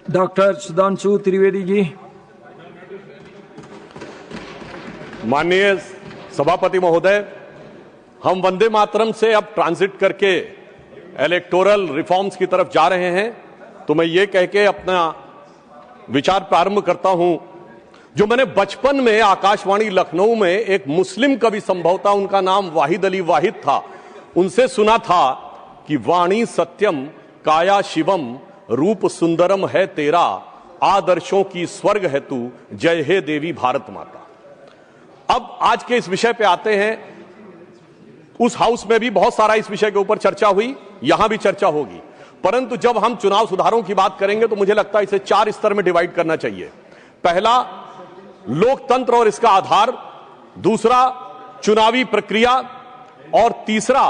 Doctor Sudhanshu Trivedi ji. माननीय सभापति महोदय, हम वंदे मातरम से अब ट्रांजिट करके इलेक्टोरल रिफॉर्म्स की तरफ जा रहे हैं, तो मैं ये कह के अपना विचार प्रारंभ करता हूं। जो मैंने बचपन में आकाशवाणी लखनऊ में एक मुस्लिम कवि, संभवतः उनका नाम वाहिद अली वाहिद था, उनसे सुना था कि वाणी सत्यम काया शिवम, रूप सुंदरम है तेरा, आदर्शों की स्वर्ग है तू, जय हे देवी भारत माता। अब आज के इस विषय पे आते हैं। उस हाउस में भी बहुत सारा इस विषय के ऊपर चर्चा हुई, यहां भी चर्चा होगी, परंतु जब हम चुनाव सुधारों की बात करेंगे तो मुझे लगता है इसे 4 स्तर में डिवाइड करना चाहिए। पहला, लोकतंत्र और इसका आधार, दूसरा चुनावी प्रक्रिया, और तीसरा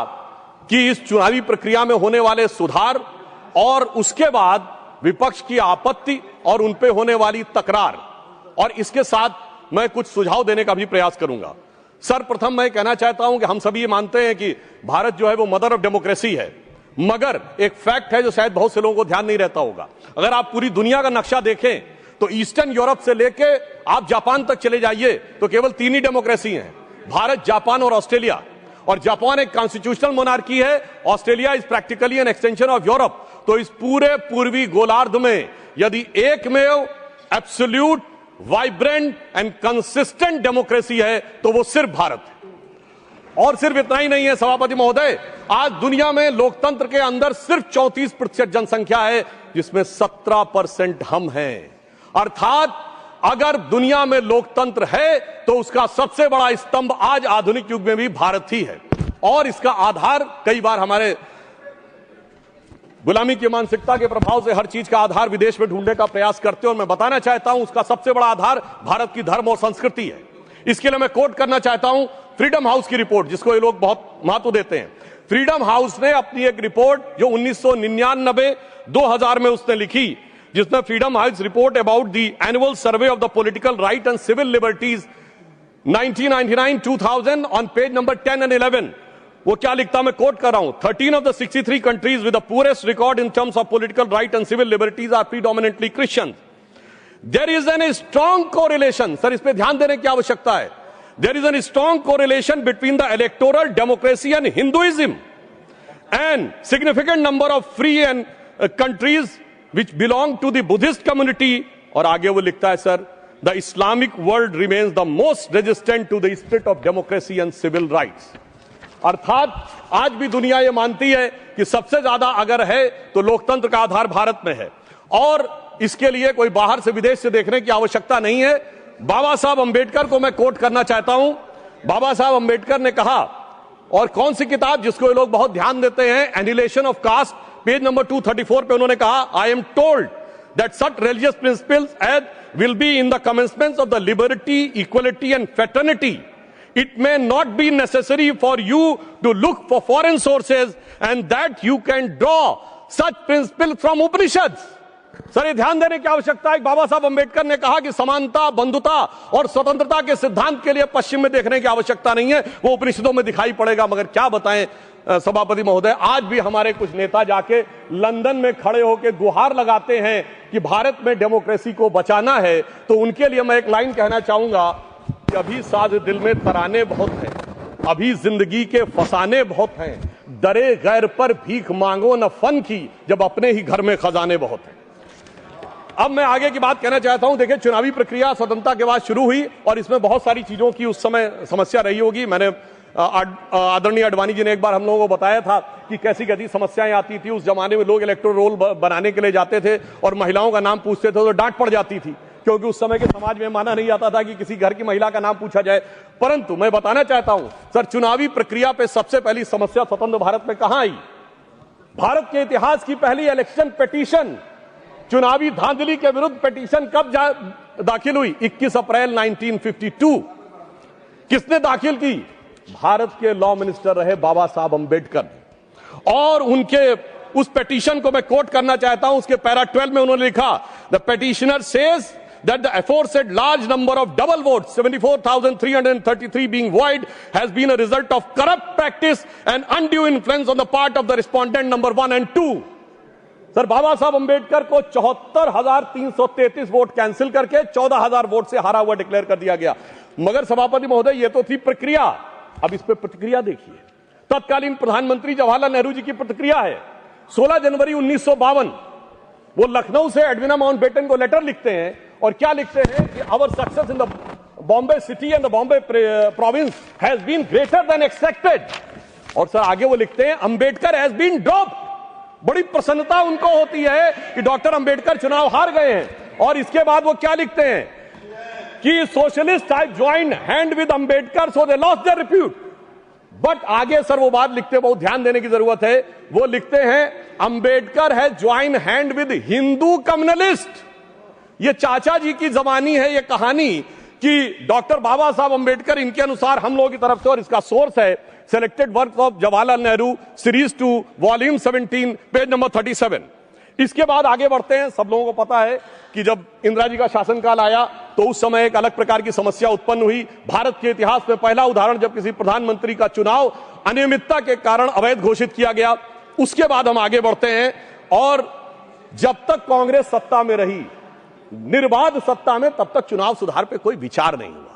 कि इस चुनावी प्रक्रिया में होने वाले सुधार, और उसके बाद विपक्ष की आपत्ति और उन पे होने वाली तकरार, और इसके साथ मैं कुछ सुझाव देने का भी प्रयास करूंगा। सर्वप्रथम मैं कहना चाहता हूं कि हम सभी ये मानते हैं कि भारत जो है वो मदर ऑफ डेमोक्रेसी है, मगर एक फैक्ट है जो शायद बहुत से लोगों को ध्यान नहीं रहता होगा। अगर आप पूरी दुनिया का नक्शा देखें तो ईस्टर्न यूरोप से लेके आप जापान तक चले जाइए तो केवल 3 ही डेमोक्रेसी हैं, भारत, जापान और ऑस्ट्रेलिया। और जापान एक कॉन्स्टिट्यूशनल मोनार्की है, Australia is practically an extension of Europe. तो इस पूरे पूर्वी गोलार्ध में यदि एकमेव absolute, vibrant and consistent democracy है तो वो सिर्फ भारत है। और सिर्फ इतना ही नहीं है सभापति महोदय, आज दुनिया में लोकतंत्र के अंदर सिर्फ 34% जनसंख्या है, जिसमें 17% हम हैं। अर्थात अगर दुनिया में लोकतंत्र है तो उसका सबसे बड़ा स्तंभ आज आधुनिक युग में भी भारत ही है। और इसका आधार कई बार हमारे गुलामी की मानसिकता के प्रभाव से हर चीज का आधार विदेश में ढूंढने का प्रयास करते हैं, और मैं बताना चाहता हूं उसका सबसे बड़ा आधार भारत की धर्म और संस्कृति है। इसके लिए मैं कोट करना चाहता हूं फ्रीडम हाउस की रिपोर्ट, जिसको ये लोग बहुत महत्व देते हैं। फ्रीडम हाउस ने अपनी एक रिपोर्ट जो 1999-2000 में उसने लिखी, जिसमें Freedom House report about the annual survey of the political right and civil liberties 1999-2000 on page number 10 and 11, वो क्या लिखता, मैं कोट कर रहा हूं, 13 of the 63 countries with the poorest record in terms of political right and civil liberties are predominantly Christians. There is a strong correlation, sir इस पे ध्यान देने की आवश्यकता है, there is a strong correlation between the electoral democracy and Hinduism, and significant number of free and countries which belong to the Buddhist community. और आगे वो लिखता है, sir, the Islamic world remains the most resistant to the spirit of democracy and civil rights. अर्थात आज भी दुनिया ये मानती है कि सबसे ज्यादा अगर है तो लोकतंत्र का आधार भारत में है, और इसके लिए कोई बाहर से विदेश से देखने की आवश्यकता नहीं है। बाबा साहब अंबेडकर को मैं कोट करना चाहता हूं। बाबा साहब अंबेडकर ने कहा, और कौन सी किताब जिसको ये लोग बहुत ध्यान देते हैं, annihilation of caste, page number 234 पे उन्होंने कहा, I am told that such religious principles as will be in the commencements of the liberty, equality and fraternity. It may not be necessary for you to look for foreign sources, and that you can draw such principles from Upanishads. Sir ये ध्यान देने की आवश्यकता है। बाबा साहब अंबेडकर ने कहा कि समानता, बंधुता और स्वतंत्रता के सिद्धांत के लिए पश्चिम में देखने की आवश्यकता नहीं है, वो उपनिषदों में दिखाई पड़ेगा। मगर क्या बताएं सभापति महोदय, आज भी हमारे कुछ नेता जाके लंदन में खड़े होकर गुहार लगाते हैं कि भारत में डेमोक्रेसी को बचाना है। तो उनके लिए मैं एक लाइन कहना चाहूंगा, अभी साज दिल में तराने बहुत हैं, अभी जिंदगी के फसाने बहुत हैं, डरे गैर पर भीख मांगो न फन की, जब अपने ही घर में खजाने बहुत हैं। अब मैं आगे की बात कहना चाहता हूं। देखिए, चुनावी प्रक्रिया स्वतंत्रता के बाद शुरू हुई, और इसमें बहुत सारी चीजों की उस समय समस्या रही होगी। मैंने आदरणीय आडवाणी जी ने एक बार हम लोगों को बताया था कि कैसी कैसी समस्याएं आती थी। उस जमाने में लोग इलेक्टोरल रोल बनाने के लिए जाते थे और महिलाओं का नाम पूछते थे तो डांट पड़ जाती थी, क्योंकि उस समय के समाज में माना नहीं जाता था कि किसी घर की महिला का नाम पूछा जाए। परंतु मैं बताना चाहता हूं सर, चुनावी प्रक्रिया पे सबसे पहली समस्या स्वतंत्र भारत में कहां आई? भारत के इतिहास की पहली इलेक्शन पिटीशन, चुनावी धांधली के विरुद्ध पिटीशन कब दाखिल हुई? 21 अप्रैल 1952। किसने दाखिल की? भारत के लॉ मिनिस्टर रहे बाबा साहब अंबेडकर। और उनके उस पिटीशन को मैं कोट करना चाहता हूं। उसके पैरा 12 में उन्होंने लिखा, the petitioner says that the aforesaid large number of double votes, 74,333 being void, has been a result of corrupt practice and undue influence on the part of the respondent number 1 and 2. Sir बाबा साहब अंबेडकर को 74,333 vote cancel करके 14,000 vote से हारा हुआ declare कर दिया गया। मगर सभापति महोदय, यह तो थी प्रक्रिया। अब इस पर प्रतिक्रिया देखिए। तत्कालीन प्रधानमंत्री जवाहरलाल नेहरू जी की प्रतिक्रिया है। 16 जनवरी 1952 वो लखनऊ से एडविना माउंटबेटन को लेटर लिखते हैं और क्या लिखते हैं कि our success in the Bombay city and the Bombay province has been greater than expected. और सर आगे वो लिखते हैं अंबेडकर हैज बीन ड्रॉप्ड। बड़ी प्रसन्नता उनको होती है कि डॉक्टर अंबेडकर चुनाव हार गए हैं। और इसके बाद वो क्या लिखते हैं कि socialist have joined hand with Ambedkar so they lost their repute. But आगे सर वो बात लिखते, बहुत ध्यान देने की जरूरत है। वो लिखते हैं अंबेडकर है join hand with Hindu communalist. ये चाचा जी की जबानी है ये कहानी कि डॉक्टर बाबा साहब अंबेडकर इनके अनुसार हम लोगों की तरफ से, और इसका सोर्स है selected work of Jawaharlal Nehru series 2 volume 17 page number 37। इसके बाद आगे बढ़ते हैं। सब लोगों को पता है कि जब इंदिरा जी का शासनकाल आया तो उस समय एक अलग प्रकार की समस्या उत्पन्न हुई। भारत के इतिहास में पहला उदाहरण जब किसी प्रधानमंत्री का चुनाव अनियमितता के कारण अवैध घोषित किया गया। उसके बाद हम आगे बढ़ते हैं और जब तक कांग्रेस सत्ता में रही, निर्बाध सत्ता में, तब तक चुनाव सुधार पे कोई विचार नहीं हुआ।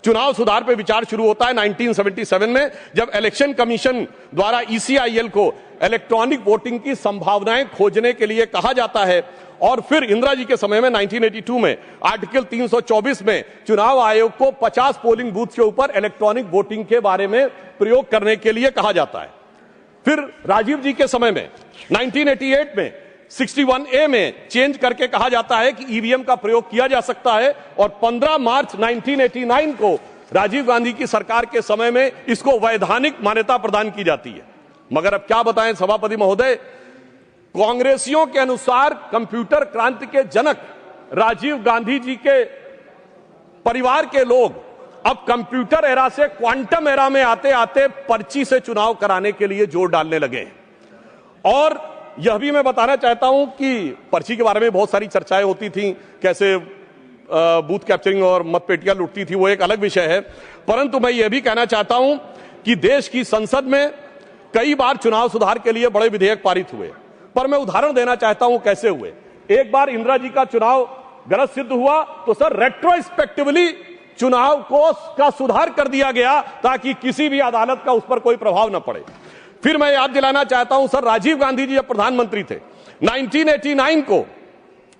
चुनाव सुधार पे विचार शुरू होता है 1977 में, जब इलेक्शन कमीशन द्वारा ECIL को इलेक्ट्रॉनिक वोटिंग की संभावनाएं खोजने के लिए कहा जाता है। और फिर इंदिरा जी के समय में 1982 में आर्टिकल 324 में चुनाव आयोग को 50 पोलिंग बूथ के ऊपर इलेक्ट्रॉनिक वोटिंग के बारे में प्रयोग करने के लिए कहा जाता है। फिर राजीव जी के समय में 1988 में 61A में चेंज करके कहा जाता है कि EVM का प्रयोग किया जा सकता है। और 15 मार्च 1989 को राजीव गांधी की सरकार के समय में इसको वैधानिक मान्यता प्रदान की जाती है। मगर अब क्या बताएं सभापति महोदय, कांग्रेसियों के अनुसार कंप्यूटर क्रांति के जनक राजीव गांधी जी के परिवार के लोग अब कंप्यूटर एरा से क्वांटम एरा में आते आते पर्ची से चुनाव कराने के लिए जोर डालने लगे। और यह भी मैं बताना चाहता हूं कि पर्ची के बारे में बहुत सारी चर्चाएं होती थी, कैसे बूथ कैप्चरिंग और मतपेटियां लुटती थी, वो एक अलग विषय है। परंतु मैं यह भी कहना चाहता हूं कि देश की संसद में कई बार चुनाव सुधार के लिए बड़े विधेयक पारित हुए। पर मैं उदाहरण देना चाहता हूं कैसे हुए। एक बार इंदिरा जी का चुनाव गलत सिद्ध हुआ तो सर रेट्रोस्पेक्टिवली चुनाव का सुधार कर दिया गया ताकि किसी भी अदालत का उस पर कोई प्रभाव न पड़े। फिर मैं याद दिलाना चाहता हूं सर, राजीव गांधी जी जब प्रधानमंत्री थे 1989 को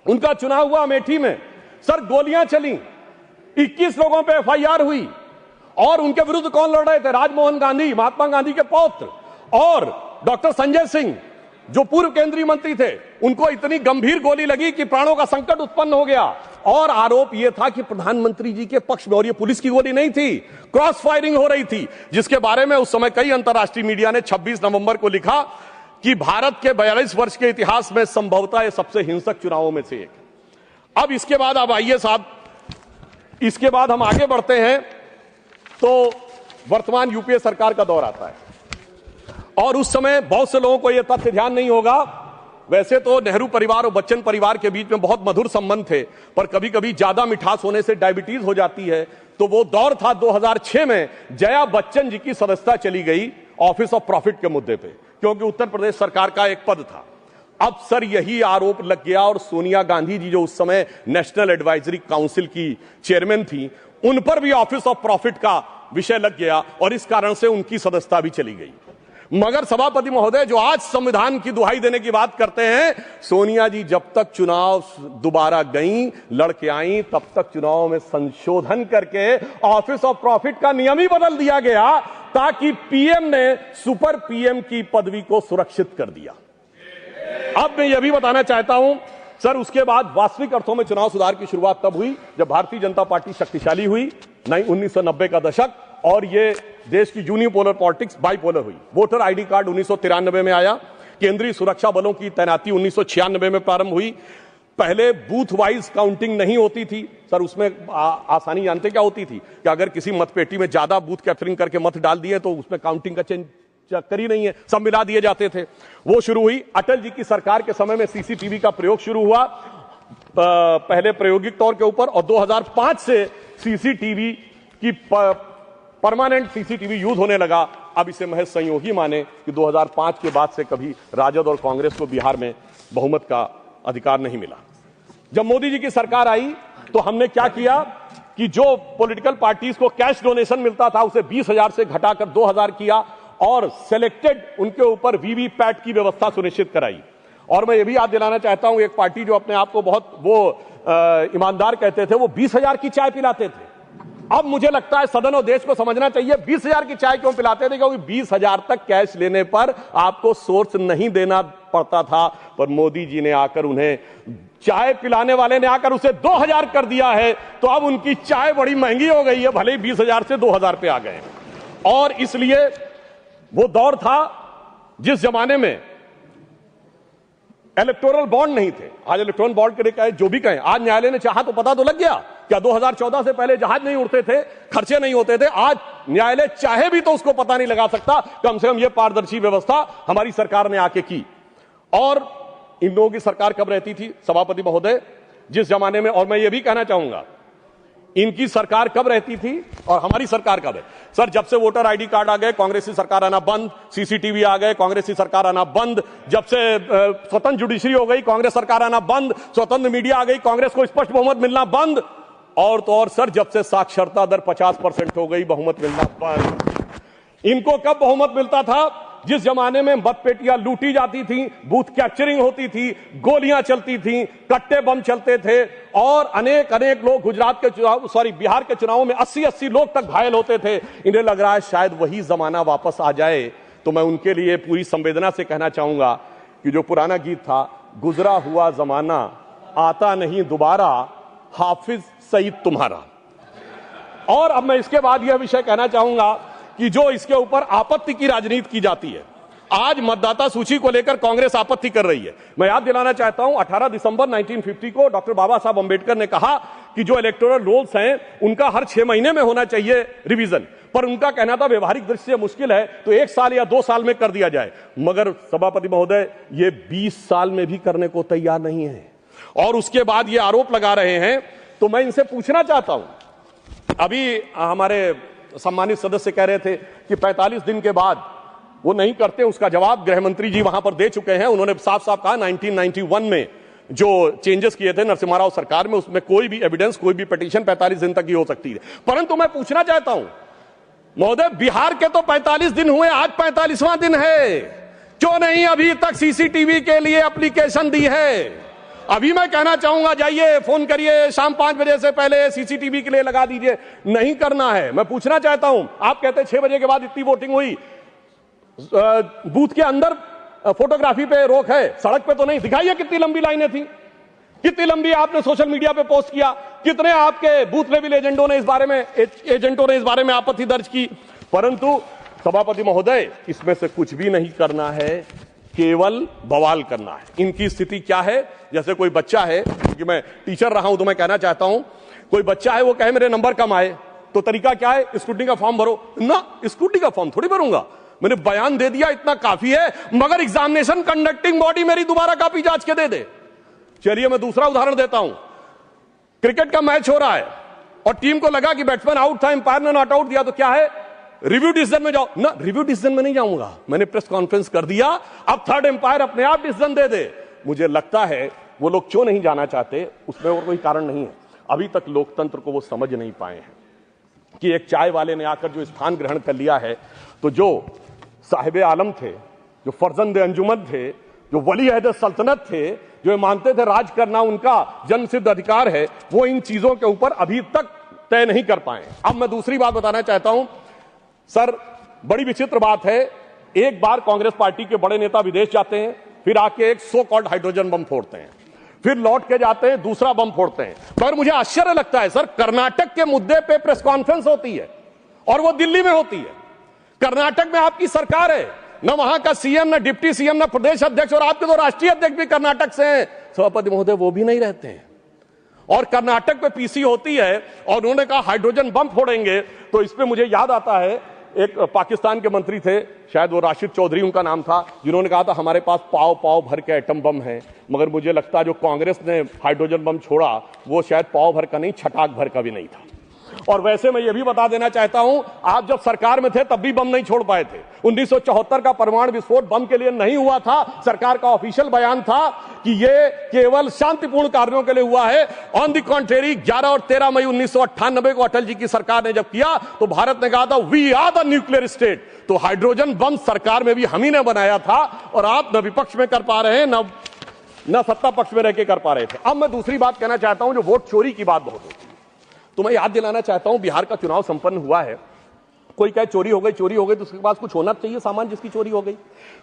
उनका चुनाव हुआ अमेठी में, सर गोलियां चली, 21 लोगों पे FIR हुई। और उनके विरुद्ध कौन लड़ रहे थे? राजमोहन गांधी, महात्मा गांधी के पौत्र, और डॉक्टर संजय सिंह जो पूर्व केंद्रीय मंत्री थे, उनको इतनी गंभीर गोली लगी कि प्राणों का संकट उत्पन्न हो गया। और आरोप यह था कि प्रधानमंत्री जी के पक्ष में, और यह पुलिस की गोली नहीं थी, क्रॉस फायरिंग हो रही थी, जिसके बारे में उस समय कई अंतर्राष्ट्रीय मीडिया ने 26 नवंबर को लिखा कि भारत के 42 वर्ष के इतिहास में संभवतः सबसे हिंसक चुनावों में से एक। अब इसके बाद अब आइए साहब, इसके बाद हम आगे बढ़ते हैं तो वर्तमान यूपीए सरकार का दौर आता है। और उस समय बहुत से लोगों को यह तथ्य ध्यान नहीं होगा, वैसे तो नेहरू परिवार और बच्चन परिवार के बीच में बहुत मधुर संबंध थे, पर कभी कभी ज्यादा मिठास होने से डायबिटीज हो जाती है। तो वो दौर था 2006 में जया बच्चन जी की सदस्यता चली गई ऑफिस ऑफ प्रॉफिट के मुद्दे पे, क्योंकि उत्तर प्रदेश सरकार का एक पद था। अब सर यही आरोप लग गया और सोनिया गांधी जी जो उस समय नेशनल एडवाइजरी काउंसिल की चेयरमैन थी, उन पर भी ऑफिस ऑफ प्रॉफिट का विषय लग गया और इस कारण से उनकी सदस्यता भी चली गई। मगर सभापति महोदय, जो आज संविधान की दुहाई देने की बात करते हैं, सोनिया जी जब तक चुनाव दोबारा गईं, लड़के आईं, तब तक चुनाव में संशोधन करके ऑफिस ऑफ प्रॉफिट का नियम ही बदल दिया गया ताकि पीएम ने सुपर पीएम की पदवी को सुरक्षित कर दिया। अब मैं यह भी बताना चाहता हूं सर, उसके बाद वास्तविक अर्थों में चुनाव सुधार की शुरुआत तब हुई जब भारतीय जनता पार्टी शक्तिशाली हुई, 1990 का दशक, और ये देश की यूनिपोलर पॉलिटिक्स बाइपोलर हुई। वोटर आईडी कार्ड 1993 में आया, केंद्रीय सुरक्षा बलों की तैनाती 1996 में प्रारंभ हुई। पहले बूथ वाइज काउंटिंग नहीं होती थी सर, उसमें आसानी जानते क्या होती थी कि अगर किसी मतपेटी में ज्यादा बूथ कैप्चरिंग करके मत डाल दिए तो उसमें काउंटिंग का चेंज चक्कर ही नहीं है, सब मिला दिए जाते थे। वो शुरू हुई। अटल जी की सरकार के समय में सीसीटीवी का प्रयोग शुरू हुआ, पहले प्रायोगिक तौर के ऊपर, और 2005 से सीसीटीवी की परमानेंट सीसीटीवी यूज होने लगा। अब इसे महज संयोग ही माने कि 2005 के बाद से कभी राजद और कांग्रेस को बिहार में बहुमत का अधिकार नहीं मिला। जब मोदी जी की सरकार आई तो हमने क्या किया कि जो पॉलिटिकल पार्टीज को कैश डोनेशन मिलता था उसे 20,000 से घटाकर 2,000 किया और सिलेक्टेड उनके ऊपर वीवीपैट की व्यवस्था सुनिश्चित कराई। और मैं ये भी याद दिलाना चाहता हूं, एक पार्टी जो अपने आप को बहुत ईमानदार कहते थे, वो 20,000 की चाय पिलाते थे। अब मुझे लगता है सदन और देश को समझना चाहिए 20,000 की चाय क्यों पिलाते थे, क्योंकि 20,000 तक कैश लेने पर आपको सोर्स नहीं देना पड़ता था। पर मोदी जी ने आकर उन्हें, चाय पिलाने वाले ने आकर उसे 2,000 कर दिया है, तो अब उनकी चाय बड़ी महंगी हो गई है, भले ही 20,000 से 2,000 पे आ गए। और इसलिए वो दौर था जिस जमाने में इलेक्टोरल बॉन्ड नहीं थे। आज इलेक्टोरल बॉन्ड के लिए कहे जो भी कहें, आज न्यायालय ने चाहा तो पता तो लग गया। क्या 2014 से पहले जहाज नहीं उड़ते थे, खर्चे नहीं होते थे? आज न्यायालय चाहे भी तो उसको पता नहीं लगा सकता। कम से कम यह पारदर्शी व्यवस्था हमारी सरकार ने आके की। और इन लोगों की सरकार कब रहती थी सभापति महोदय, जिस जमाने में, और मैं ये भी कहना चाहूंगा इनकी सरकार कब रहती थी और हमारी सरकार कब है? सर, जब से वोटर आईडी कार्ड आ गए कांग्रेस की सरकार आना बंद, सीसीटीवी आ गए कांग्रेस की सरकार आना बंद, जब से स्वतंत्र जुडिशरी हो गई कांग्रेस सरकार आना बंद, स्वतंत्र मीडिया आ गई कांग्रेस को स्पष्ट बहुमत मिलना बंद। और तो और सर, जब से साक्षरता दर 50% हो गई बहुमत मिलना बंद। इनको कब बहुमत मिलता था? जिस जमाने में मतपेटियां लूटी जाती थी, बूथ कैप्चरिंग होती थी, गोलियां चलती थी, कट्टे बम चलते थे और अनेक लोग गुजरात के चुनाव, बिहार के चुनावों में 80 लोग तक घायल होते थे। इन्हें लग रहा है शायद वही जमाना वापस आ जाए। तो मैं उनके लिए पूरी संवेदना से कहना चाहूंगा कि जो पुराना गीत था, गुजरा हुआ जमाना आता नहीं दोबारा, हाफिज सईद तुम्हारा। और अब मैं इसके बाद यह विषय कहना चाहूंगा कि जो इसके ऊपर आपत्ति की राजनीति की जाती है, आज मतदाता सूची को लेकर कांग्रेस आपत्ति कर रही है। मैं याद दिलाना चाहता हूं 18 दिसंबर 1950 को डॉक्टर बाबा साहब अंबेडकर ने कहा कि जो इलेक्टोरल रोल्स हैं उनका हर 6 महीने में होना चाहिए रिवीजन। पर उनका कहना था व्यवहारिक दृष्टि से मुश्किल है तो 1 साल या 2 साल में कर दिया जाए। मगर सभापति महोदय, ये 20 साल में भी करने को तैयार नहीं है और उसके बाद ये आरोप लगा रहे हैं। तो मैं इनसे पूछना चाहता हूं, अभी हमारे सम्मानित सदस्य कह रहे थे कि 45 दिन के बाद वो नहीं करते, उसका जवाब गृह मंत्री जी वहां पर दे चुके हैं। उन्होंने साफ साफ कहा 1991 में जो चेंजेस किए थे नरसिम्हा राव सरकार में, उसमें कोई भी एविडेंस, कोई भी पिटीशन 45 दिन तक ही हो सकती है। परंतु मैं पूछना चाहता हूं महोदय, बिहार के तो 45 दिन हुए, आज 45वां दिन है, क्यों नहीं अभी तक सीसीटीवी के लिए एप्लीकेशन दी है? अभी मैं कहना चाहूंगा जाइए फोन करिए, शाम 5 बजे से पहले सीसीटीवी के लिए लगा दीजिए। नहीं करना है। मैं पूछना चाहता हूं, आप कहते हैं 6 बजे के बाद इतनी वोटिंग हुई, बूथ के अंदर फोटोग्राफी पे रोक है, सड़क पे तो नहीं। दिखाइए कितनी लंबी लाइनें थी, कितनी लंबी आपने सोशल मीडिया पे पोस्ट किया, कितने आपके बूथ लेवल एजेंटों ने इस बारे में आपत्ति दर्ज की। परंतु सभापति महोदय, इसमें से कुछ भी नहीं करना है, केवल बवाल करना है। इनकी स्थिति क्या है? जैसे कोई बच्चा है, क्योंकि मैं टीचर रहा हूं तो मैं कहना चाहता हूं, कोई बच्चा है वो कहे मेरे नंबर कम आए, तो तरीका क्या है? स्कूटी का फॉर्म भरो ना। स्कूटी का फॉर्म थोड़ी भरूंगा, मैंने बयान दे दिया, इतना काफी है। मगर एग्जामिनेशन कंडक्टिंग बॉडी मेरी दोबारा कॉपी जांच के दे दे। चलिए मैं दूसरा उदाहरण देता हूं। क्रिकेट का मैच हो रहा है और टीम को लगा कि बैट्समैन आउट था, अंपायर ने नॉट आउट दिया, तो क्या है? रिव्यू डिसीजन में जाओ ना। रिव्यू डिसीजन में नहीं जाऊंगा, मैंने प्रेस कॉन्फ्रेंस कर दिया, अब थर्ड एम्पायर अपने आप डिसीजन दे दे। मुझे लगता है वो लोग क्यों नहीं जाना चाहते, उसमें और कोई कारण नहीं है। अभी तक लोकतंत्र को वो समझ नहीं पाए हैं कि एक चाय वाले ने आकर जो स्थान ग्रहण कर लिया है, तो जो साहिब आलम थे, जो फर्जंद अंजुमन थे, जो वली अहद सल्तनत थे, जो मानते थे राज करना उनका जन्मसिद्ध अधिकार है, वो इन चीजों के ऊपर अभी तक तय नहीं कर पाए। अब मैं दूसरी बात बताना चाहता हूं सर, बड़ी विचित्र बात है, एक बार कांग्रेस पार्टी के बड़े नेता विदेश जाते हैं, फिर आके एक सो कॉल्ड हाइड्रोजन बम फोड़ते हैं, फिर लौट के जाते हैं दूसरा बम फोड़ते हैं। पर मुझे आश्चर्य लगता है सर, कर्नाटक के मुद्दे पे प्रेस कॉन्फ्रेंस होती है और वो दिल्ली में होती है। कर्नाटक में आपकी सरकार है, न वहां का सीएम, न डिप्टी सीएम, न प्रदेश अध्यक्ष, और आपके तो राष्ट्रीय अध्यक्ष भी कर्नाटक से हैं। सभापति महोदय, वो भी नहीं रहते हैं। और कर्नाटक पे पीसी होती है और उन्होंने कहा हाइड्रोजन बम फोड़ेंगे। तो इस पे मुझे याद आता है, एक पाकिस्तान के मंत्री थे, शायद वो राशिद चौधरी उनका नाम था, जिन्होंने कहा था हमारे पास पाव पाव भर के एटम बम है। मगर मुझे लगता है जो कांग्रेस ने हाइड्रोजन बम छोड़ा वो शायद पाव भर का नहीं, छटाक भर का भी नहीं था। और वैसे मैं ये भी बता देना चाहता हूं, आप जब सरकार में थे तब भी बम नहीं छोड़ पाए थे। 1974 का परमाणु विस्फोट बम के लिए नहीं हुआ था। सरकार का ऑफिशियल बयान था कि ये केवल शांतिपूर्ण कार्यों के लिए हुआ है। ऑन द कॉन्ट्रेरी 11 और 13 मई 1998 को अटल जी की सरकार ने जब किया तो भारत ने कहा था we are the nuclear state. तो हाइड्रोजन बम सरकार में भी हम ही ने बनाया था और आप न विपक्ष में कर पा रहे हैं न सत्ता पक्ष में रहकर कर पा रहे थे। अब मैं दूसरी बात कहना चाहता हूं, जो वोट चोरी की बात बहुत होती है, तो मैं याद दिलाना चाहता हूं बिहार का चुनाव संपन्न हुआ है। कोई कहे चोरी हो गई तो उसके पास कुछ होना चाहिए सामान जिसकी चोरी हो गई।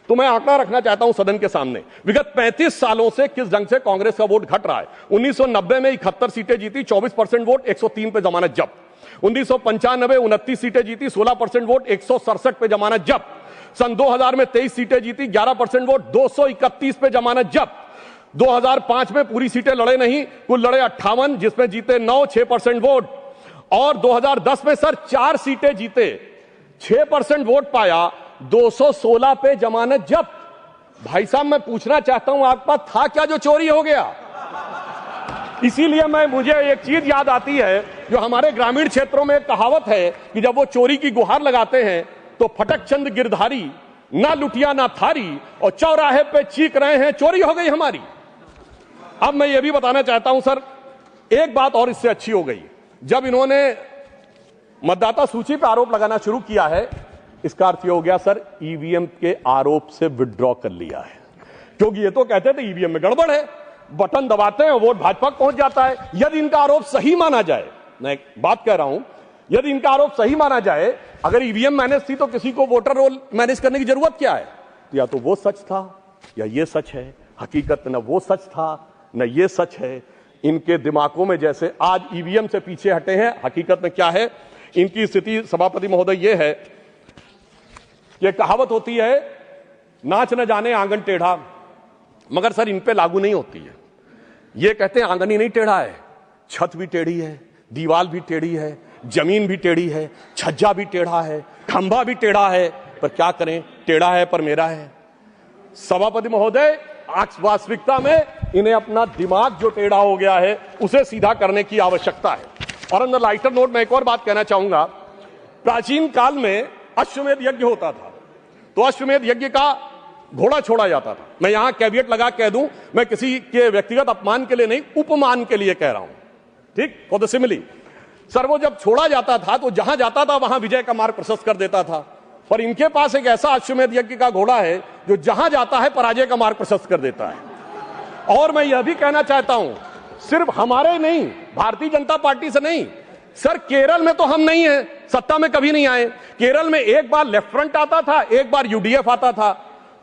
तो मैं आंकड़ा रखना चाहता हूं सदन के सामने, विगत 35 सालों से किस ढंग से कांग्रेस का वोट घट रहा है। 1990 में 71 सीटें जीती, 24% वोट, 103 पे जमानत जब्त। 1995 29 सीटें जीती, 16% वोट, 167 पे जमानत जब्त। सन 2000 में 23 सीटें जीती, 11% वोट, 231 पे जमानत जब्त। 2005 में पूरी सीटें लड़े नहीं, कुल लड़े 58, जिसमें जीते 9, 6% वोट। और 2010 में सर 4 सीटें जीते, 6% वोट पाया, 216 पे जमानत जब्त। भाई साहब मैं पूछना चाहता हूं आपके पास था क्या जो चोरी हो गया? इसीलिए मुझे एक चीज याद आती है, जो हमारे ग्रामीण क्षेत्रों में एक कहावत है कि जब वो चोरी की गुहार लगाते हैं तो फटक चंद गिरधारी, ना लुटिया ना थारी, और चौराहे पे चीख रहे हैं चोरी हो गई हमारी। अब मैं ये भी बताना चाहता हूं सर, एक बात और इससे अच्छी हो गई, जब इन्होंने मतदाता सूची पर आरोप लगाना शुरू किया है, इसका अर्थ ये हो गया सर ईवीएम के आरोप से विड्रॉ कर लिया है। क्योंकि ये तो कहते थे ईवीएम में गड़बड़ है, बटन दबाते हैं वोट भाजपा पहुंच जाता है। यदि इनका आरोप सही माना जाए, मैं एक बात कह रहा हूं, यदि इनका आरोप सही माना जाए, अगर ईवीएम मैनेज थी तो किसी को वोटर रोल मैनेज करने की जरूरत क्या है? या तो वो सच था या ये सच है। हकीकत न वो सच था न ये सच है। इनके दिमागों में जैसे आज ईवीएम से पीछे हटे हैं, हकीकत में क्या है इनकी स्थिति सभापति महोदय ये है, ये कहावत होती है नाच न जाने आंगन टेढ़ा, मगर सर इन पे लागू नहीं होती है। ये कहते हैं आंगन ही नहीं टेढ़ा है, छत भी टेढ़ी है, दीवार भी टेढ़ी है, जमीन भी टेढ़ी है, छज्जा भी टेढ़ा है, खंभा भी टेढ़ा है, पर क्या करें टेढ़ा है पर मेरा है। सभापति महोदय वास्तविकता में इन्हें अपना दिमाग जो टेढ़ा हो गया है उसे सीधा करने की आवश्यकता है। और अंदर लाइटर नोट में एक और बात कहना चाहूंगा, प्राचीन काल में अश्वमेध यज्ञ होता था, तो अश्वमेध यज्ञ का घोड़ा छोड़ा जाता था। मैं यहां कैविएट लगा कह दूं, मैं किसी के व्यक्तिगत अपमान के लिए नहीं, उपमान के लिए कह रहा हूं, ठीक, फॉर द सिमिली। सर वो जब छोड़ा जाता था तो जहां जाता था वहां विजय का मार्ग प्रशस्त कर देता था, पर इनके पास एक ऐसा अश्वमेध यज्ञ का घोड़ा है जो जहां जाता है पराजय का मार्ग प्रशस्त कर देता है। और मैं यह भी कहना चाहता हूं, सिर्फ हमारे नहीं, भारतीय जनता पार्टी से नहीं, सर केरल में तो हम नहीं है, सत्ता में कभी नहीं आए। केरल में एक बार लेफ्ट फ्रंट आता था, एक बार यूडीएफ आता था,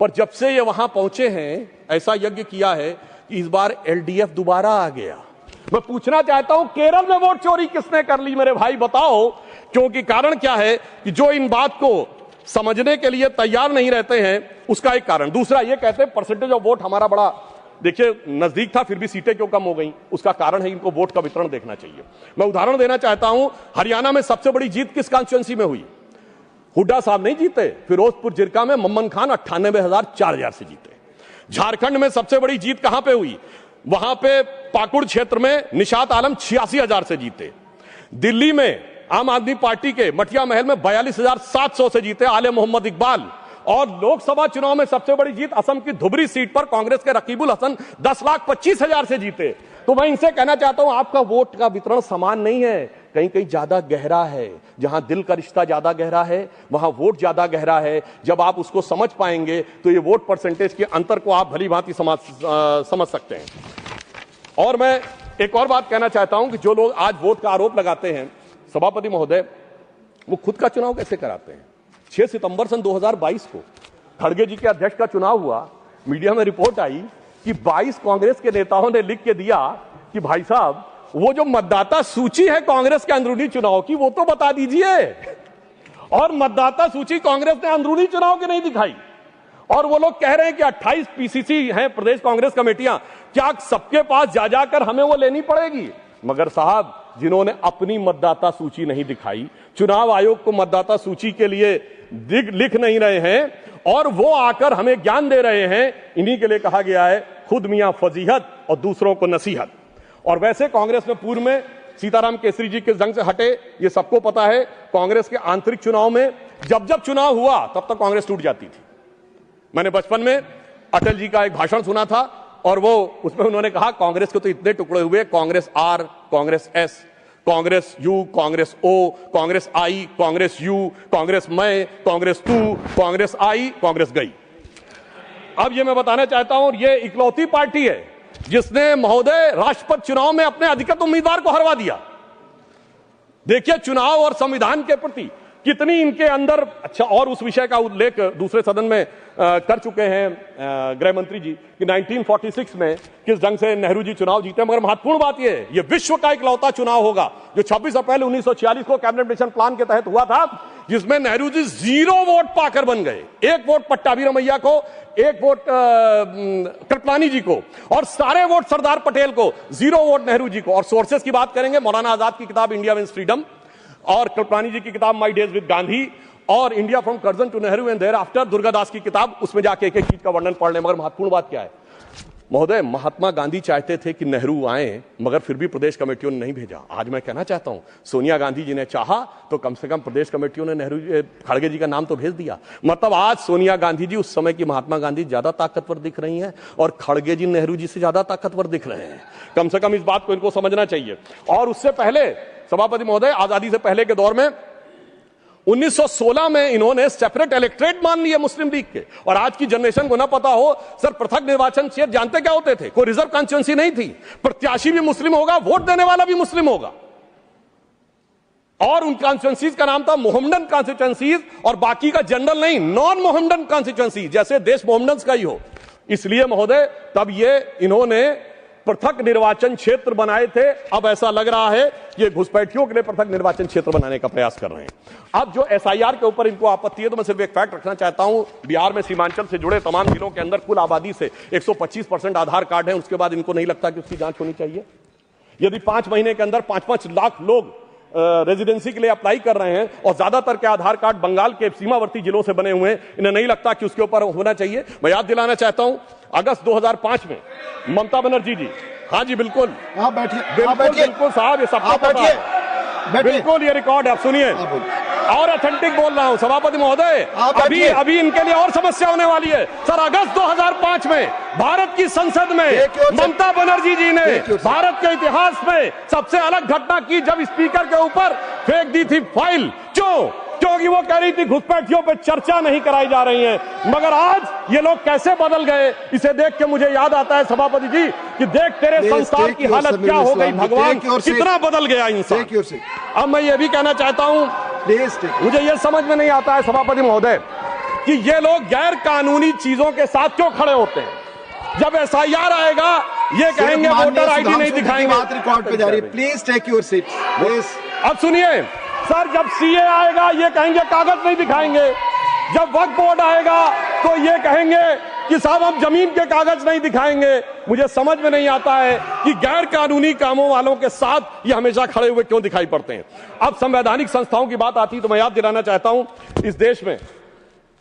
पर जब से ये वहां पहुंचे हैं ऐसा यज्ञ किया है कि इस बार एलडीएफ दोबारा आ गया। मैं पूछना चाहता हूं केरल में वोट चोरी किसने कर ली मेरे भाई बताओ? क्योंकि कारण क्या है कि जो इन बात को समझने के लिए तैयार नहीं रहते हैं, उसका एक कारण। दूसरा ये कहते हैं परसेंटेज ऑफ वोट हमारा बड़ा, देखिए नजदीक था फिर भी सीटें क्यों कम हो गई, उसका कारण है इनको वोट का वितरण देखना चाहिए। मैं उदाहरण देना चाहता हूं, हरियाणा में सबसे बड़ी जीत किस कॉन्स्टिट्यूएंसी में हुई? हुड्डा साहब नहीं जीते, फिरोजपुर जिरका में मम्मन खान 98,000 से जीते। झारखंड में सबसे बड़ी जीत कहां पे हुई? वहां पे पाकुड़ क्षेत्र में निशात आलम 86,000 से जीते। दिल्ली में आम आदमी पार्टी के मटिया महल में 42,700 से जीते आले मोहम्मद इकबाल। और लोकसभा चुनाव में सबसे बड़ी जीत असम की धुबरी सीट पर कांग्रेस के रकीबुल हसन 10,25,000 से जीते। तो मैं इनसे कहना चाहता हूं आपका वोट का वितरण समान नहीं है, कहीं कहीं ज्यादा गहरा है। जहां दिल का रिश्ता ज्यादा गहरा है वहां वोट ज्यादा गहरा है। जब आप उसको समझ पाएंगे तो ये वोट परसेंटेज के अंतर को आप भली भांति समझ सकते हैं। और मैं एक और बात कहना चाहता हूं कि जो लोग आज वोट का आरोप लगाते हैं सभापति महोदय, वो खुद का चुनाव कैसे कराते हैं? 6 सितंबर सन 2022 को खड़गे जी के अध्यक्ष का चुनाव हुआ, मीडिया में रिपोर्ट आई कि 22 कांग्रेस के नेताओं ने लिख के दिया कि भाई साहब वो जो मतदाता सूची है कांग्रेस के अंदरूनी चुनाव की वो तो बता दीजिए। और मतदाता सूची कांग्रेस ने अंदरूनी चुनाव की नहीं दिखाई। और वो लोग कह रहे हैं कि 28 पीसीसी हैं प्रदेश कांग्रेस कमेटियां, क्या सबके पास जा जाकर हमें वो लेनी पड़ेगी? मगर साहब जिन्होंने अपनी मतदाता सूची नहीं दिखाई, चुनाव आयोग को मतदाता सूची के लिए लिख नहीं रहे हैं और वो आकर हमें ज्ञान दे रहे हैं, इन्हीं के लिए कहा गया है खुद मियां फजीहत और दूसरों को नसीहत। और वैसे कांग्रेस में पूर्व में सीताराम केसरी जी किस ढंग से हटे ये सबको पता है। कांग्रेस के आंतरिक चुनाव में जब जब चुनाव हुआ तब तक कांग्रेस टूट जाती थी। मैंने बचपन में अटल जी का एक भाषण सुना था और वो उसमें उन्होंने कहा कांग्रेस के तो इतने टुकड़े हुए, Congress R, Congress S, Congress U, Congress O, Congress I, Congress U, Congress मैं, कांग्रेस तू, कांग्रेस आई, कांग्रेस गई। अब ये मैं बताना चाहता हूं, ये इकलौती पार्टी है जिसने महोदय राष्ट्रपति चुनाव में अपने अधिकृत उम्मीदवार को हरवा दिया। देखिए चुनाव और संविधान के प्रति कितनी इनके अंदर, अच्छा, और उस विषय का उल्लेख दूसरे सदन में कर चुके हैं गृह मंत्री जी कि 1946 में किस ढंग से नेहरू जी चुनाव जीते। मगर महत्वपूर्ण बात यह है, यह विश्व का इकलौता चुनाव होगा जो 26 अप्रैल 1946 को कैबिनेट मिशन प्लान के तहत हुआ था, जिसमें नेहरू जी 0 वोट पाकर बन गए। 1 वोट पट्टाभी रमैया को, 1 वोट कृपलानी जी को और सारे वोट सरदार पटेल को, 0 वोट नेहरू जी को। और सोर्सेस की बात करेंगे, मौलाना आजाद की किताब इंडिया विंस फ्रीडम और कृपलानी जी की किताब माई डेज विद गांधी और India from Curzon to Nehru and thereafter Durgadas की किताब, उसमें जाके एक एक चीज का वर्णन पढ़ लें। मगर महत्वपूर्ण बात क्या है महोदय, महात्मा गांधी चाहते थे कि नेहरू आए, मगर फिर भी प्रदेश कमेटियों ने नहीं भेजा। आज मैं कहना चाहता हूं, सोनिया गांधी जी ने चाहा तो कम से कम प्रदेश कमेटियों ने नेहरू खड़गे जी का नाम तो भेज दिया। मतलब आज सोनिया गांधी जी उस समय की महात्मा गांधी ज्यादा ताकतवर दिख रही हैं और खड़गे जी नेहरू जी से ज्यादा ताकतवर दिख रहे हैं। कम से कम इस बात को इनको समझना चाहिए। और उससे पहले सभापति महोदय, आजादी से पहले के दौर में 1916 में इन्होंने सेपरेट इलेक्ट्रेट मान लिए मुस्लिम लीग के। और आज की जनरेशन को ना पता हो, सर पृथक निर्वाचन क्षेत्र जानते क्या होते थे? कोई रिजर्व कॉन्स्टिट्यूंसी नहीं थी, प्रत्याशी भी मुस्लिम होगा, वोट देने वाला भी मुस्लिम होगा। और उन कॉन्स्टिट्यूंसीज का नाम था मोहम्मडन कॉन्स्टिट्यूंसीज और बाकी का जनरल नहीं, नॉन मोहम्मडन कॉन्स्टिट्यूंसी, जैसे देश मोहम्मडन का ही हो। इसलिए महोदय तब ये इन्होंने पृथक निर्वाचन क्षेत्र बनाए थे। अब ऐसा लग रहा है ये घुसपैठियों के लिए पृथक निर्वाचन क्षेत्र बनाने का प्रयास कर रहे हैं। अब जो एसआईआर के ऊपर इनको आपत्ति है, तो मैं सिर्फ एक फैक्ट रखना चाहता हूं, बिहार में सीमांचल से जुड़े तमाम जिलों के अंदर कुल आबादी से 125% आधार कार्ड है। उसके बाद इनको नहीं लगता कि उसकी जांच होनी चाहिए। यदि 5 महीने के अंदर 5-5 लाख लोग रेजिडेंसी के लिए अप्लाई कर रहे हैं और ज्यादातर के आधार कार्ड बंगाल के सीमावर्ती जिलों से बने हुए हैं, इन्हें नहीं लगता कि उसके ऊपर होना चाहिए। मैं याद दिलाना चाहता हूं, अगस्त 2005 में ममता बनर्जी जी, हाँ जी बिल्कुल, आप बैठिए, बिल्कुल साहब, ये सबको पता है, बिल्कुल ये रिकॉर्ड है, आप सुनिए और ऑथेंटिक बोल रहा हूं सभापति महोदय। अभी इनके लिए और समस्या होने वाली है। सर अगस्त 2005 में भारत की संसद में ममता बनर्जी जी ने भारत के इतिहास में सबसे अलग घटना की, जब स्पीकर के ऊपर फेंक दी थी फाइल। क्योंकि वो कह रही थी घुसपैठियों पे चर्चा नहीं कराई जा रही है। मगर आज ये लोग कैसे बदल गए, इसे देख के मुझे याद आता है सभापति जी कि देख तेरे संसार की हालत क्या हो गई, भगवान कितना बदल गया इंसान। अब मैं ये भी कहना चाहता हूं, मुझे ये समझ में नहीं आता है सभापति महोदय कि ये लोग गैर कानूनी चीजों के साथ क्यों खड़े होते हैं। जब एसआईआर आएगा ये कहेंगे वोटर आईडी नहीं दिखाएंगे। बात रिकॉर्ड पे जा रही है, प्लीज टेक योर सीट। अब सुनिए सर, जब सीए आएगा ये कहेंगे कागज नहीं दिखाएंगे। जब वक्फ बोर्ड आएगा तो ये कहेंगे कि साहब हम जमीन के कागज नहीं दिखाएंगे। मुझे समझ में नहीं आता है कि गैर कानूनी कामों वालों के साथ ये हमेशा खड़े हुए क्यों दिखाई पड़ते हैं। अब संवैधानिक संस्थाओं की बात आती है तो मैं याद दिलाना चाहता हूं, इस देश में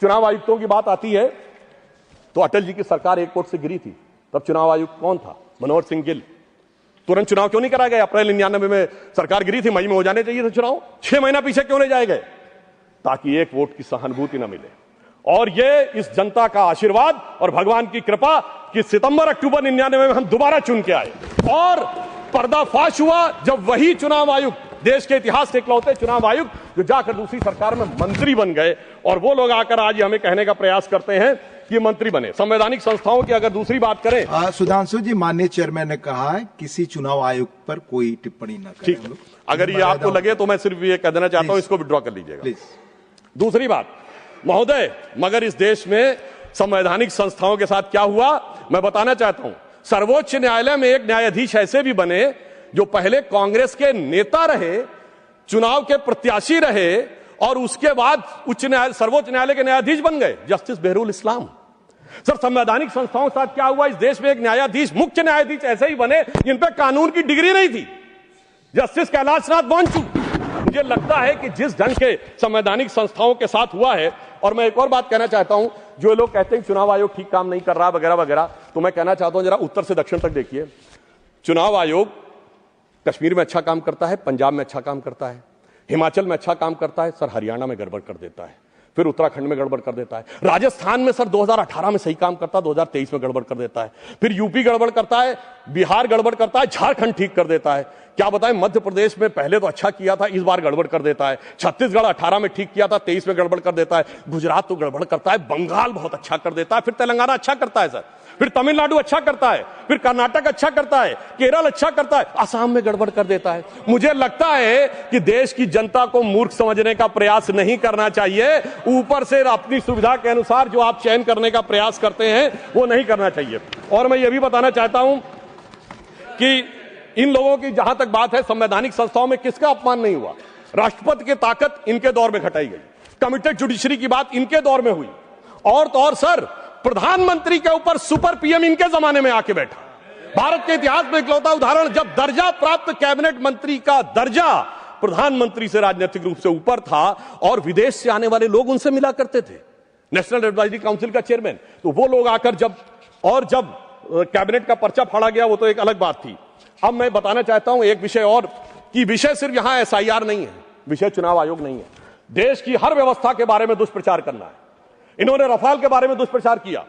चुनाव आयुक्तों की बात आती है तो अटल जी की सरकार एक वोट से गिरी थी। तब चुनाव आयुक्त कौन था? मनोहर सिंह गिल। तुरंत चुनाव क्यों नहीं कराया गया? अप्रैल 99 में सरकार गिरी थी, मई में हो जाने चाहिए थे चुनाव। 6 महीना पीछे क्यों नहीं जाए गए? ताकि एक वोट की सहानुभूति न मिले। और ये इस जनता का आशीर्वाद और भगवान की कृपा कि सितंबर अक्टूबर 99 में हम दोबारा चुन के आए। और पर्दाफाश हुआ जब वही चुनाव आयुक्त, देश के इतिहास के इकलौते चुनाव आयुक्त जो जाकर दूसरी सरकार में मंत्री बन गए, और वो लोग आकर आज हमें कहने का प्रयास करते हैं कि मंत्री बने। संवैधानिक संस्थाओं की अगर दूसरी बात करें, सुधांशु जी, माननीय चेयरमैन ने कहा है किसी चुनाव आयुक्त पर कोई टिप्पणी न करें। ठीक, अगर ये आपको लगे तो मैं सिर्फ ये कह देना चाहता हूं, इसको विड्रॉ कर लीजिएगा। दूसरी बात महोदय, मगर इस देश में संवैधानिक संस्थाओं के साथ क्या हुआ मैं बताना चाहता हूं। सर्वोच्च न्यायालय में एक न्यायाधीश ऐसे भी बने जो पहले कांग्रेस के नेता रहे, चुनाव के प्रत्याशी रहे और उसके बाद सर्वोच्च न्यायालय के न्यायाधीश बन गए, जस्टिस बेहरुल इस्लाम। सर संवैधानिक संस्थाओं के साथ क्या हुआ? इस देश में एक न्यायाधीश, मुख्य न्यायाधीश ऐसे ही बने जिन पर कानून की डिग्री नहीं थी, जस्टिस कैलाशनाथ बांचू। मुझे लगता है कि जिस ढंग के संवैधानिक संस्थाओं के साथ हुआ है, और मैं एक और बात कहना चाहता हूं, जो लोग कहते हैं चुनाव आयोग ठीक काम नहीं कर रहा वगैरह वगैरह, तो मैं कहना चाहता हूं जरा उत्तर से दक्षिण तक देखिए। चुनाव आयोग कश्मीर में अच्छा काम करता है, पंजाब में अच्छा काम करता है, हिमाचल में अच्छा काम करता है, सर हरियाणा में गड़बड़ कर देता है, फिर उत्तराखंड में गड़बड़ कर देता है, राजस्थान में सर 2018 में सही काम करता है, 2023 में गड़बड़ कर देता है, फिर यूपी गड़बड़ करता है, बिहार गड़बड़ करता है, झारखंड ठीक कर देता है। क्या बताएं, मध्य प्रदेश में पहले तो अच्छा किया था, इस बार गड़बड़ कर देता है, छत्तीसगढ़ 18 में ठीक किया था, 23 में गड़बड़ कर देता है, गुजरात तो गड़बड़ करता है, बंगाल बहुत अच्छा कर देता है, फिर तेलंगाना अच्छा करता है सर, फिर तमिलनाडु अच्छा करता है, फिर कर्नाटक अच्छा करता है, केरल अच्छा करता है, असम में गड़बड़ कर देता है। मुझे लगता है कि देश की जनता को मूर्ख समझने का प्रयास नहीं करना चाहिए, ऊपर से अपनी सुविधा के अनुसार जो आप चयन करने का प्रयास करते हैं वो नहीं करना चाहिए। और मैं ये भी बताना चाहता हूं कि इन लोगों की जहां तक बात है, संवैधानिक संस्थाओं में किसका अपमान नहीं हुआ? राष्ट्रपति की ताकत इनके दौर में घटाई गई, कमिटेड जुडिशरी की बात इनके दौर में हुई, और तो और सर प्रधानमंत्री के ऊपर सुपर पीएम इनके जमाने में आके बैठा। भारत के इतिहास में इकलौता उदाहरण, जब दर्जा प्राप्त कैबिनेट मंत्री का दर्जा प्रधानमंत्री से राजनीतिक रूप से ऊपर था और विदेश से आने वाले लोग उनसे मिला करते थे, नेशनल एडवाइजरी काउंसिल का चेयरमैन, तो वो लोग आकर जब कैबिनेट का पर्चा फाड़ा गया वो तो एक अलग बात थी। अब मैं बताना चाहता हूं एक विषय और, कि विषय सिर्फ यहां एसआईआर नहीं है, विषय चुनाव आयोग नहीं है, देश की हर व्यवस्था के बारे में दुष्प्रचार करना है। इन्होंने रफाल के बारे में दुष्प्रचार किया,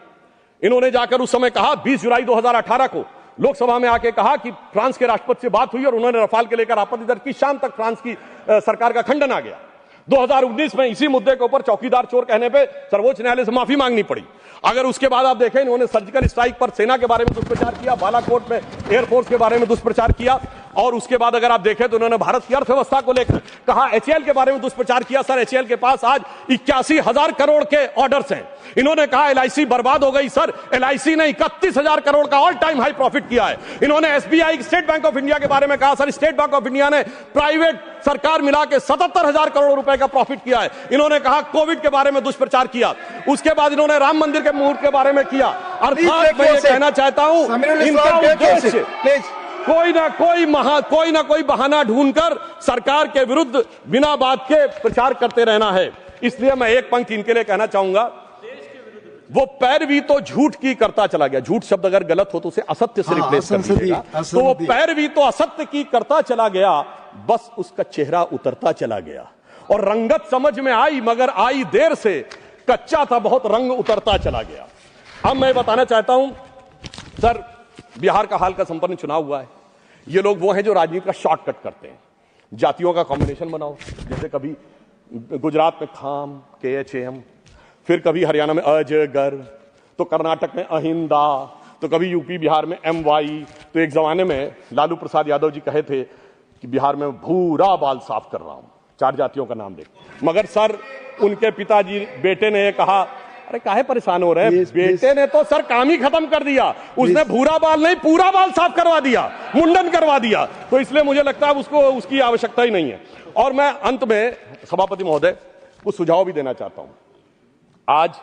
इन्होंने जाकर उस समय कहा, 20 जुलाई 2018 को लोकसभा में आके कहा कि फ्रांस के राष्ट्रपति से बात हुई और उन्होंने रफाल के लेकर आपत्ति दर्ज की, शाम तक फ्रांस की सरकार का खंडन आ गया। 2019 में इसी मुद्दे के ऊपर चौकीदार चोर कहने पे सर्वोच्च न्यायालय से माफी मांगनी पड़ी। अगर उसके बाद आप देखें, इन्होंने सर्जिकल स्ट्राइक पर सेना के बारे में दुष्प्रचार किया, बालाकोट में एयरफोर्स के बारे में दुष्प्रचार किया, और उसके बाद अगर आप देखें तो उन्होंने भारत की अर्थव्यवस्था को लेकर कहा, एचएएल के बारे में दुष्प्रचार किया। सर एचएएल के पास आज 81,000 करोड़ के ऑर्डर्स हैं। इन्होंने कहा एलआईसी बर्बाद हो गई, सर एलआईसी ने 31,000 करोड़ का ऑल टाइम हाई प्रॉफिट किया है। इन्होंने SBI, state bank of India के बारे में कहा, sir state bank of India ने प्राइवेट सरकार मिला के 77,000 करोड़ रुपए का प्रॉफिट किया है। इन्होंने कहा कोविड के बारे में दुष्प्रचार किया, उसके बाद इन्होंने राम मंदिर के मुहूर्त के बारे में किया। अर्थात मैं ये कहना चाहता हूं, इनका उद्देश्य कोई ना कोई बहाना ढूंढकर सरकार के विरुद्ध बिना बात के प्रचार करते रहना है। इसलिए मैं एक पंक्ति इनके लिए कहना चाहूंगा, वो पैरवी तो झूठ की करता चला गया, झूठ शब्द अगर गलत हो तो उसे असत्य से रिप्लेस कर दीजिएगा, तो वो पैरवी तो असत्य की करता चला गया, बस उसका चेहरा उतरता चला गया और रंगत समझ में आई, मगर आई देर से, कच्चा था बहुत, रंग उतरता चला गया। अब मैं बताना चाहता हूं सर, बिहार का हाल का संपन्न चुनाव हुआ है, ये लोग वो हैं जो राजनीति का शॉर्टकट करते हैं, जातियों का कॉम्बिनेशन बनाओ, जैसे कभी गुजरात में खाम KHAM, फिर कभी हरियाणा में अजगर, तो कर्नाटक में अहिंदा, तो कभी यूपी बिहार में MY। तो एक जमाने में लालू प्रसाद यादव जी कहे थे कि बिहार में भूरा बाल साफ कर रहा हूं, 4 जातियों का नाम दे, मगर सर उनके पिताजी बेटे ने कहा, अरे काहे परेशान हो रहे हैं, बेटे ने तो सर काम ही खत्म कर दिया, उसने भूरा बाल नहीं पूरा बाल साफ करवा दिया, मुंडन करवा दिया। तो इसलिए मुझे लगता है उसको उसकी आवश्यकता ही नहीं है। और मैं अंत में सभापति महोदय कुछ सुझाव भी देना चाहता हूं। आज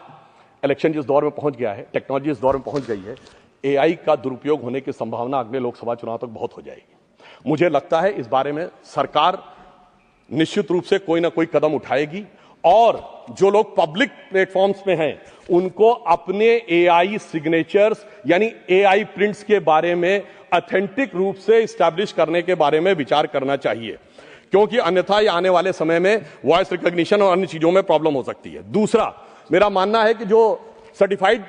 इलेक्शन जिस दौर में पहुंच गया है, टेक्नोलॉजी इस दौर में पहुंच गई है, AI का दुरुपयोग होने की संभावना अगले लोकसभा चुनाव तक बहुत हो जाएगी। मुझे लगता है इस बारे में सरकार निश्चित रूप से कोई ना कोई कदम उठाएगी, और जो लोग पब्लिक प्लेटफॉर्म्स में हैं उनको अपने AI सिग्नेचर्स यानी AI प्रिंट्स के बारे में ऑथेंटिक रूप से इस्टेब्लिश करने के बारे में विचार करना चाहिए, क्योंकि अन्यथा ये आने वाले समय में वॉइस रिकॉग्निशन और अन्य चीजों में प्रॉब्लम हो सकती है। दूसरा मेरा मानना है कि जो सर्टिफाइड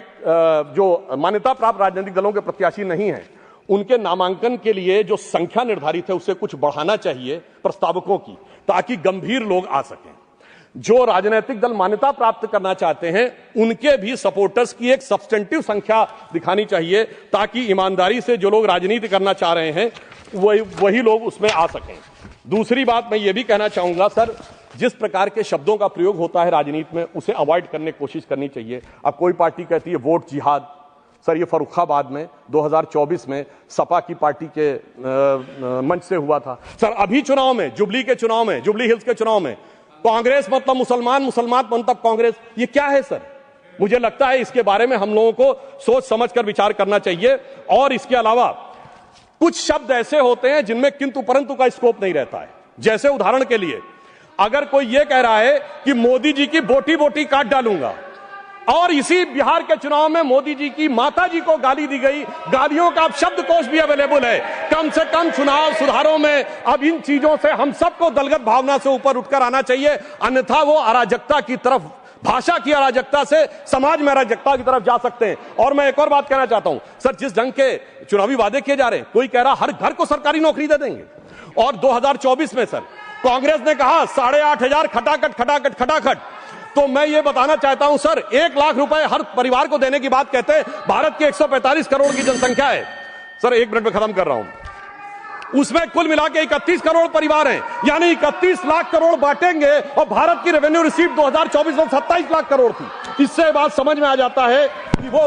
जो मान्यता प्राप्त राजनीतिक दलों के प्रत्याशी नहीं हैं, उनके नामांकन के लिए जो संख्या निर्धारित है उससे कुछ बढ़ाना चाहिए प्रस्तावकों की, ताकि गंभीर लोग आ सकें। जो राजनीतिक दल मान्यता प्राप्त करना चाहते हैं उनके भी सपोर्टर्स की एक सब्सटेंटिव संख्या दिखानी चाहिए, ताकि ईमानदारी से जो लोग राजनीति करना चाह रहे हैं वही लोग उसमें आ सकें। दूसरी बात मैं ये भी कहना चाहूंगा सर, जिस प्रकार के शब्दों का प्रयोग होता है राजनीति में उसे अवॉइड करने की कोशिश करनी चाहिए। अब कोई पार्टी कहती है वोट जिहाद, सर ये फर्रुखाबाद में 2024 में सपा की पार्टी के मंच से हुआ था। सर अभी चुनाव में, जुबली के चुनाव में, जुबली हिल्स के चुनाव में कांग्रेस मतलब मुसलमान, मुसलमान मतलब कांग्रेस, ये क्या है सर? मुझे लगता है इसके बारे में हम लोगों को सोच समझकर विचार करना चाहिए। और इसके अलावा कुछ शब्द ऐसे होते हैं जिनमें किंतु परंतु का स्कोप नहीं रहता है। जैसे उदाहरण के लिए, अगर कोई यह कह रहा है कि मोदी जी की बोटी बोटी काट डालूंगा, और इसी बिहार के चुनाव में मोदी जी की माता जी को गाली दी गई। गालियों का अब शब्दकोश भी अवेलेबल है। कम से कम चुनाव सुधारों में अब इन चीजों से हम सबको दलगत भावना से ऊपर उठकर आना चाहिए, अन्यथा वो अराजकता की तरफ, भाषा की अराजकता से समाज में अराजकता की तरफ जा सकते हैं। और मैं एक और बात कहना चाहता हूं सर, जिस ढंग के चुनावी वादे किए जा रहे हैं, कोई कह रहा हर घर को सरकारी नौकरी दे देंगे, और 2024 में सर कांग्रेस ने कहा 8,500 खटाखट। तो मैं ये बताना चाहता हूं सर, 1 लाख रुपए हर परिवार को देने की बात कहते हैं। भारत की 145 करोड़ की जनसंख्या है सर, 1 मिनट में खत्म कर रहा हूं। उसमें कुल मिला के 31 करोड़ परिवार हैं, यानी 31 लाख करोड़ बांटेंगे, और भारत की रेवेन्यू रिसीव 2024 में 27 लाख करोड़ थी। इससे बात समझ में आ जाता है कि वो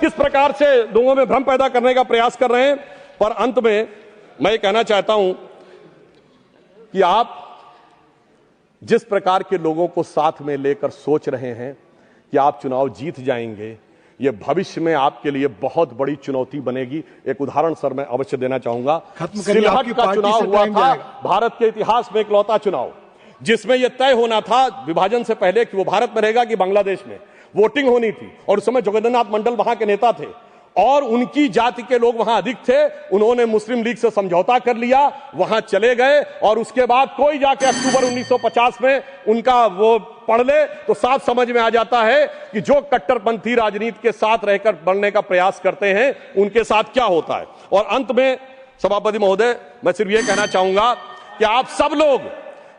किस प्रकार से लोगों में भ्रम पैदा करने का प्रयास कर रहे हैं। पर अंत में मैं ये कहना चाहता हूं कि आप जिस प्रकार के लोगों को साथ में लेकर सोच रहे हैं कि आप चुनाव जीत जाएंगे, ये भविष्य में आपके लिए बहुत बड़ी चुनौती बनेगी। एक उदाहरण सर मैं अवश्य देना चाहूंगा। सिलहट का चुनाव हुआ था, भारत के इतिहास में इकलौता चुनाव जिसमें यह तय होना था विभाजन से पहले कि वो भारत में रहेगा कि बांग्लादेश में। वोटिंग होनी थी, और उस समय जोगेंद्रनाथ मंडल वहां के नेता थे, और उनकी जाति के लोग वहां अधिक थे। उन्होंने मुस्लिम लीग से समझौता कर लिया, वहां चले गए, और उसके बाद कोई जाके अक्टूबर 1950 में उनका वो पढ़ ले तो साफ समझ में आ जाता है कि जो कट्टरपंथी राजनीति के साथ रहकर बढ़ने का प्रयास करते हैं उनके साथ क्या होता है। और अंत में सभापति महोदय, मैं सिर्फ ये कहना चाहूंगा कि आप सब लोग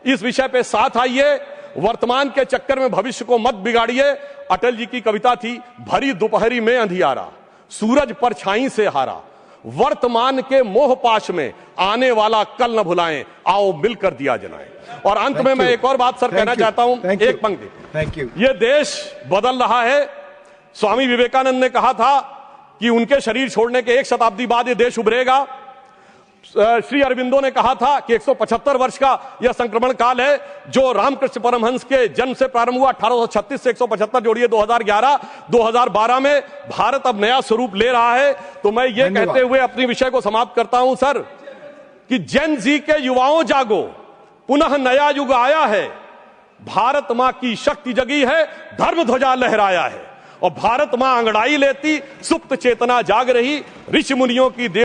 इस विषय पे साथ आइए, वर्तमान के चक्कर में भविष्य को मत बिगाड़िए। अटल जी की कविता थी, भरी दोपहरी में अंधियारा, सूरज परछाई से हारा, वर्तमान के मोह पाश में आने वाला कल न भुलाएं, आओ मिलकर दिया जलाएं। और अंत में मैं एक और बात सर कहना चाहता हूं, एक पंक्ति। Thank you. ये देश बदल रहा है। स्वामी विवेकानंद ने कहा था कि उनके शरीर छोड़ने के 1 शताब्दी बाद ये देश उभरेगा। श्री अरविंदो ने कहा था कि 175 वर्ष का यह संक्रमण काल है, जो रामकृष्ण परमहंस के जन्म से प्रारंभ हुआ 1836 से 175 जोड़िए 2012 में भारत अब नया स्वरूप ले रहा है। तो मैं ये कहते हुए अपनी विषय को समाप्त करता हूं सर कि जेन जी के युवाओं जागो, पुनः नया युग आया है, भारत मां की शक्ति जगी है, धर्म ध्वजा लहराया है, और भारत मां अंगड़ाई लेती, सुप्त चेतना जाग रही, ऋषि मुनियों की